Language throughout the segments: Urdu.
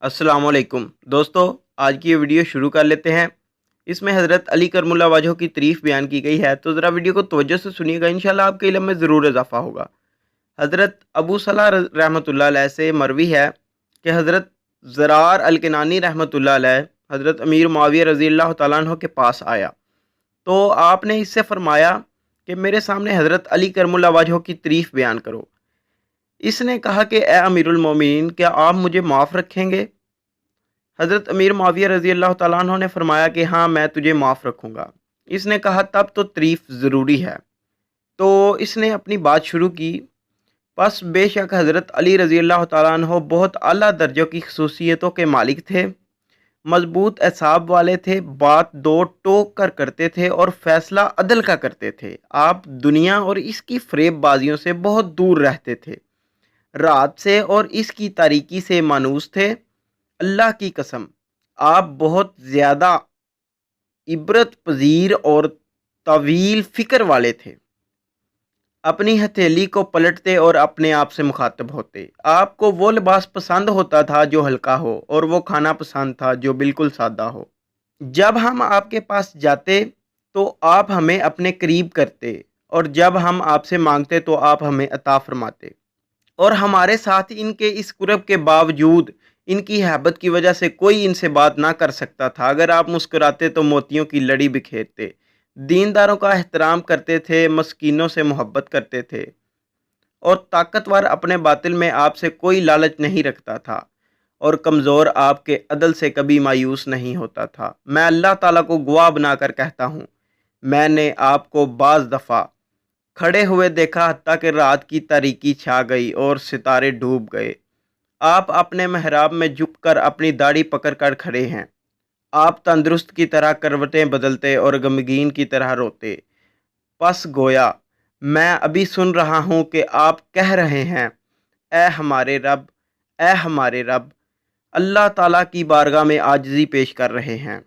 السلام علیکم دوستو، آج کی یہ ویڈیو شروع کر لیتے ہیں۔ اس میں حضرت علی کرم اللہ وجہ کی تعریف بیان کی گئی ہے، تو ذرا ویڈیو کو توجہ سے سنیے گا، انشاءاللہ آپ کے علم میں ضرور اضافہ ہوگا۔ حضرت ابو صلاح رحمۃ اللہ علیہ سے مروی ہے کہ حضرت زرار الکنانی رحمۃ اللہ علیہ حضرت امیر معاویہ رضی اللہ تعالیٰ عنہ کے پاس آیا، تو آپ نے اس سے فرمایا کہ میرے سامنے حضرت علی کرم اللہ وجہ کی تعریف بیان کرو۔ اس نے کہا کہ اے امیر المومنین، کیا آپ مجھے معاف رکھیں گے؟ حضرت امیر معاویہ رضی اللہ تعالیٰ عنہ نے فرمایا کہ ہاں، میں تجھے معاف رکھوں گا۔ اس نے کہا تب تو تعریف ضروری ہے۔ تو اس نے اپنی بات شروع کی۔ پس بے شک حضرت علی رضی اللہ تعالیٰ عنہ بہت اعلیٰ درجوں کی خصوصیتوں کے مالک تھے، مضبوط اعصاب والے تھے، بات دو ٹوک کر کرتے تھے اور فیصلہ عدل کا کرتے تھے۔ آپ دنیا اور اس کی فریب بازیوں سے بہت دور رہتے تھے، رات سے اور اس کی تاریکی سے مانوس تھے۔ اللہ کی قسم، آپ بہت زیادہ عبرت پذیر اور طویل فکر والے تھے۔ اپنی ہتھیلی کو پلٹتے اور اپنے آپ سے مخاطب ہوتے۔ آپ کو وہ لباس پسند ہوتا تھا جو ہلکا ہو، اور وہ کھانا پسند تھا جو بالکل سادہ ہو۔ جب ہم آپ کے پاس جاتے تو آپ ہمیں اپنے قریب کرتے، اور جب ہم آپ سے مانگتے تو آپ ہمیں عطا فرماتے، اور ہمارے ساتھ ان کے اس قرب کے باوجود ان کی ہیبت کی وجہ سے کوئی ان سے بات نہ کر سکتا تھا۔ اگر آپ مسکراتے تو موتیوں کی لڑی بکھیرتے، دینداروں کا احترام کرتے تھے، مسکینوں سے محبت کرتے تھے، اور طاقتور اپنے باطل میں آپ سے کوئی لالچ نہیں رکھتا تھا، اور کمزور آپ کے عدل سے کبھی مایوس نہیں ہوتا تھا۔ میں اللہ تعالیٰ کو گواہ بنا کر کہتا ہوں، میں نے آپ کو بعض دفعہ کھڑے ہوئے دیکھا، حتیٰ کہ رات کی تاریکی چھا گئی اور ستارے ڈوب گئے۔ آپ اپنے محراب میں جھک کر اپنی داڑھی پکڑ کر کھڑے ہیں۔ آپ تندرست کی طرح کروٹیں بدلتے اور غمگین کی طرح روتے۔ پس گویا میں ابھی سن رہا ہوں کہ آپ کہہ رہے ہیں، اے ہمارے رب، اے ہمارے رب، اللہ تعالیٰ کی بارگاہ میں عاجزی پیش کر رہے ہیں۔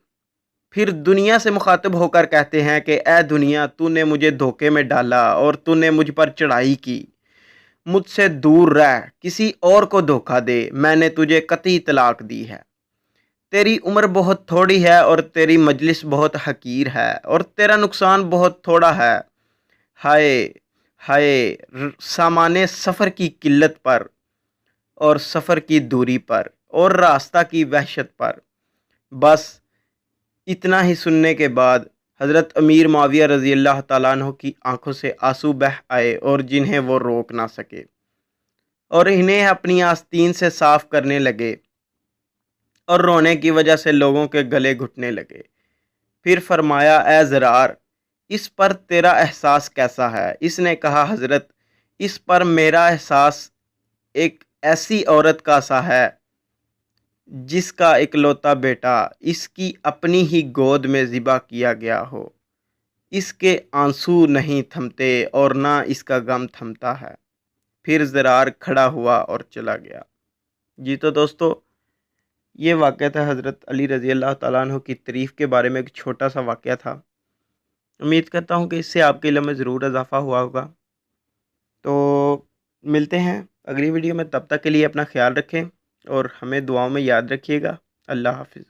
پھر دنیا سے مخاطب ہو کر کہتے ہیں کہ اے دنیا، تو نے مجھے دھوکے میں ڈالا اور تو نے مجھ پر چڑھائی کی۔ مجھ سے دور رہ، کسی اور کو دھوکہ دے، میں نے تجھے قطعی طلاق دی ہے۔ تیری عمر بہت تھوڑی ہے اور تیری مجلس بہت حقیر ہے، اور تیرا نقصان بہت تھوڑا ہے۔ ہائے ہائے سامان سفر کی قلت پر، اور سفر کی دوری پر، اور راستہ کی وحشت پر۔ بس اتنا ہی سننے کے بعد حضرت امیر معاویہ رضی اللہ تعالیٰ عنہ کی آنکھوں سے آنسو بہہ آئے، اور جنہیں وہ روک نہ سکے، اور انہیں اپنی آستین سے صاف کرنے لگے، اور رونے کی وجہ سے لوگوں کے گلے گھٹنے لگے۔ پھر فرمایا، اے زرار، اس پر تیرا احساس کیسا ہے؟ اس نے کہا، حضرت، اس پر میرا احساس ایک ایسی عورت کا سا ہے جس کا اکلوتا بیٹا اس کی اپنی ہی گود میں ذبح کیا گیا ہو۔ اس کے آنسو نہیں تھمتے اور نہ اس کا غم تھمتا ہے۔ پھر زرار کھڑا ہوا اور چلا گیا۔ جی تو دوستو، یہ واقعہ تھا حضرت علی رضی اللہ تعالیٰ عنہ کی تعریف کے بارے میں، ایک چھوٹا سا واقعہ تھا۔ امید کرتا ہوں کہ اس سے آپ کے علم میں ضرور اضافہ ہوا ہوگا۔ تو ملتے ہیں اگلی ویڈیو میں، تب تک کے لیے اپنا خیال رکھیں اور ہمیں دعاؤں میں یاد رکھیے گا۔ اللہ حافظ۔